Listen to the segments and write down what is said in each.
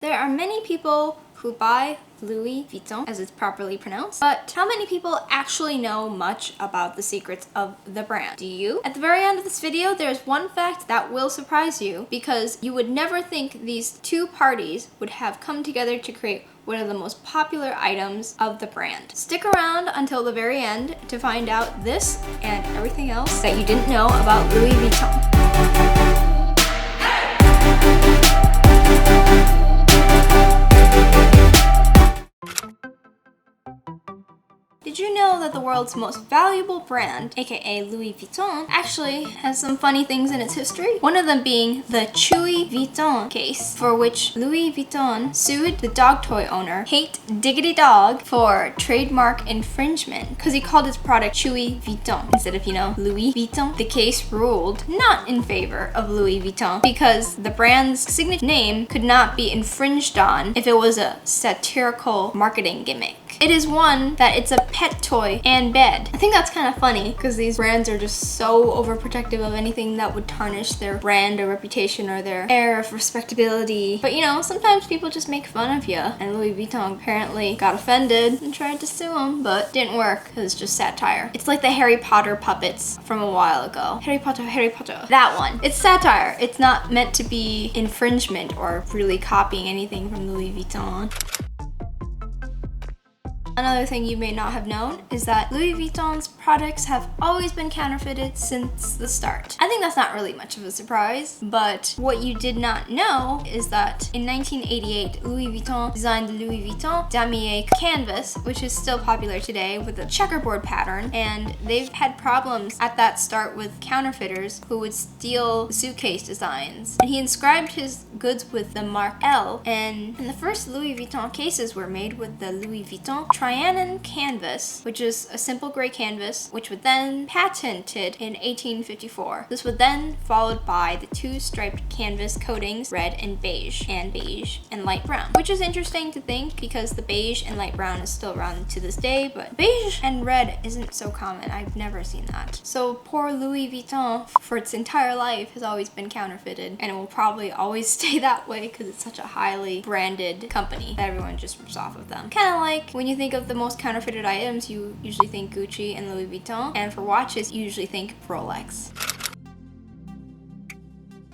There are many people who buy Louis Vuitton, as it's properly pronounced, but how many people actually know much about the secrets of the brand? Do you? At the very end of this video, there's one fact that will surprise you, because you would never think these two parties would have come together to create one of the most popular items of the brand. Stick around until the very end to find out this and everything else that you didn't know about Louis Vuitton. Did you know that the world's most valuable brand, aka Louis Vuitton, actually has some funny things in its history? One of them being the Chewy Vuitton case, for which Louis Vuitton sued the dog toy owner, Hate Diggity Dog, for trademark infringement because he called his product Chewy Vuitton instead of, Louis Vuitton. The case ruled not in favor of Louis Vuitton because the brand's signature name could not be infringed on if it was a satirical marketing gimmick. It is one that it's a pet toy and bed. I think that's kind of funny because these brands are just so overprotective of anything that would tarnish their brand or reputation or their air of respectability. But sometimes people just make fun of you. And Louis Vuitton apparently got offended and tried to sue him, but didn't work because it's just satire. It's like the Harry Potter puppets from a while ago. Harry Potter, Harry Potter. That one. It's satire. It's not meant to be infringement or really copying anything from Louis Vuitton. Another thing you may not have known is that Louis Vuitton's products have always been counterfeited since the start. I think that's not really much of a surprise, but what you did not know is that in 1988, Louis Vuitton designed the Louis Vuitton damier canvas, which is still popular today with a checkerboard pattern, and they've had problems at that start with counterfeiters who would steal suitcase designs. And he inscribed his goods with the mark L, and the first Louis Vuitton cases were made with the Louis Vuitton Trianon canvas, which is a simple gray canvas, which would then patented in 1854. This would then followed by the two striped canvas coatings, red and beige and light brown, which is interesting to think because the beige and light brown is still around to this day, but beige and red isn't so common. I've never seen that. So poor Louis Vuitton for its entire life has always been counterfeited, and it will probably always stay that way because it's such a highly branded company that everyone just rips off of them. Kind of like when you think of the most counterfeited items, you usually think Gucci and Louis Vuitton, and for watches, you usually think Rolex.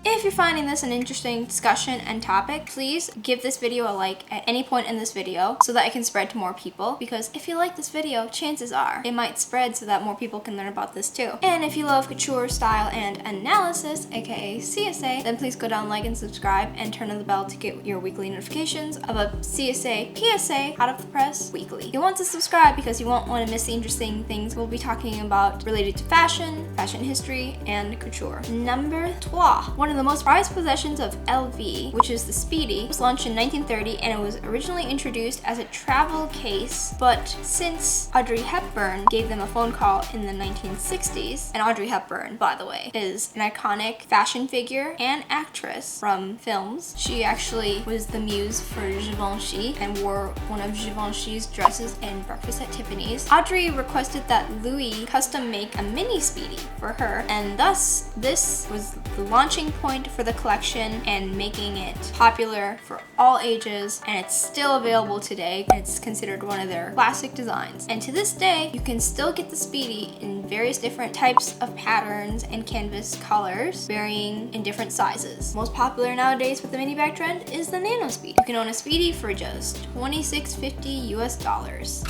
If you're finding this an interesting discussion and topic, please give this video a like at any point in this video so that it can spread to more people, because if you like this video, chances are it might spread so that more people can learn about this too. And if you love couture, style, and analysis, aka CSA, then please go down, like, and subscribe, and turn on the bell to get your weekly notifications of a CSA PSA out of the press weekly. You'll want to subscribe because you won't want to miss the interesting things we'll be talking about related to fashion, fashion history, and couture. Number 3. One of the most prized possessions of LV, which is the Speedy, was launched in 1930, and it was originally introduced as a travel case, but since Audrey Hepburn gave them a phone call in the 1960s, and Audrey Hepburn, by the way, is an iconic fashion figure and actress from films. She actually was the muse for Givenchy and wore one of Givenchy's dresses in Breakfast at Tiffany's. Audrey requested that Louis custom make a mini Speedy for her, and thus this was the launching point for the collection and making it popular for all ages, and it's still available today. It's considered one of their classic designs, and to this day you can still get the Speedy in various different types of patterns and canvas colors, varying in different sizes. Most popular nowadays with the mini bag trend is the Nano Speedy. You can own a Speedy for just $26.50 US.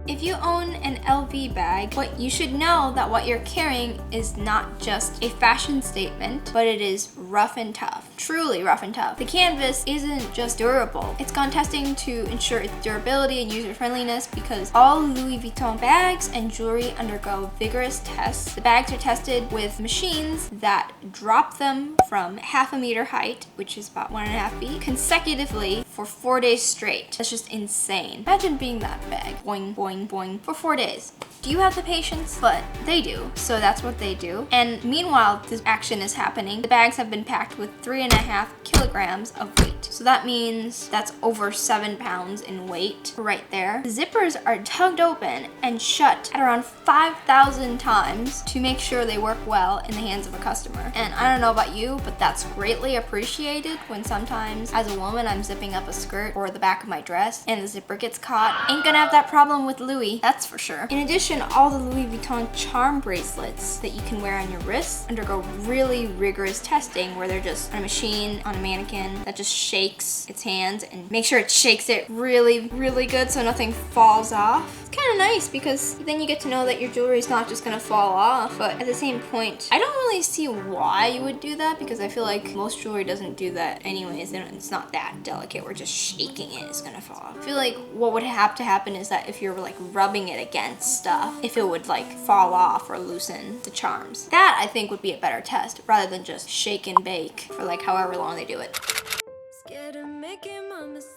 If you own an LV bag, what you should know that what you're carrying is not just a fashion statement, but it is rough and tough. Truly rough and tough. The canvas isn't just durable. It's gone testing to ensure its durability and user-friendliness because all Louis Vuitton bags and jewelry undergo vigorous tests. The bags are tested with machines that drop them from 1/2 meter height, which is about 1.5 feet, consecutively for 4 days straight. That's just insane. Imagine being that bag. Boing, boing, boing for 4 days. Do you have the patience? But they do, so that's what they do. And meanwhile, this action is happening. The bags have been packed with 3.5 kilograms of weight. So that means that's over 7 pounds in weight right there. The zippers are tugged open and shut at around 5,000 times to make sure they work well in the hands of a customer. And I don't know about you, but that's greatly appreciated when sometimes as a woman I'm zipping up a skirt or the back of my dress and the zipper gets caught. Ain't gonna have that problem with Louis, that's for sure. In addition, all the Louis Vuitton charm bracelets that you can wear on your wrists undergo really rigorous testing where they're just on a machine, on a mannequin that just shakes its hands and make sure it shakes it really, really good so nothing falls off. It's kind of nice because then you get to know that your jewelry is not just gonna fall off, but at the same point, I don't really see why you would do that because I feel like most jewelry doesn't do that anyways. It's not that delicate. We're just shaking it, it's gonna fall off. I feel like what would have to happen is that if you're like rubbing it against stuff, if it would like fall off or loosen the charms. That I think would be a better test rather than just shake and bake for like however long they do it.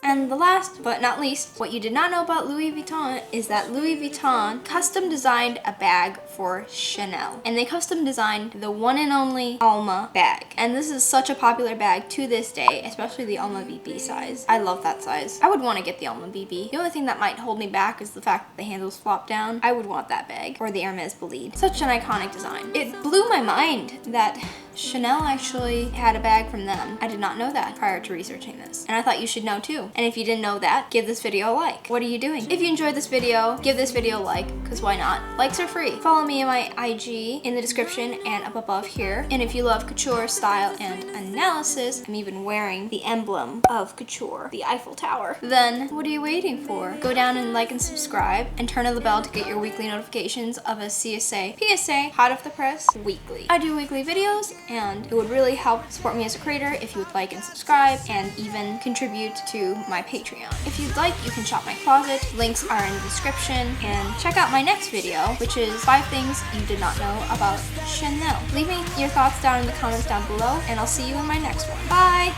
And the last but not least, what you did not know about Louis Vuitton is that Louis Vuitton custom designed a bag for Chanel. And they custom designed the one and only Alma bag. And this is such a popular bag to this day, especially the Alma BB size. I love that size. I would want to get the Alma BB. The only thing that might hold me back is the fact that the handles flop down. I would want that bag. Or the Hermes Bolide. Such an iconic design. It blew my mind that Chanel actually had a bag from them. I did not know that prior to researching this. And I thought you should know too. And if you didn't know that, give this video a like. What are you doing? If you enjoyed this video, give this video a like, because why not? Likes are free. Follow me on my IG in the description and up above here. And if you love couture, style, and analysis, I'm even wearing the emblem of couture, the Eiffel Tower. Then what are you waiting for? Go down and like and subscribe and turn on the bell to get your weekly notifications of a CSA, PSA, hot off the press weekly. I do weekly videos and it would really help support me as a creator if you would like and subscribe and even contribute to my Patreon. If you'd like, you can shop my closet. Links are in the description and check out my next video, which is 5 things you did not know about Chanel. Leave me your thoughts down in the comments down below and I'll see you in my next one. Bye!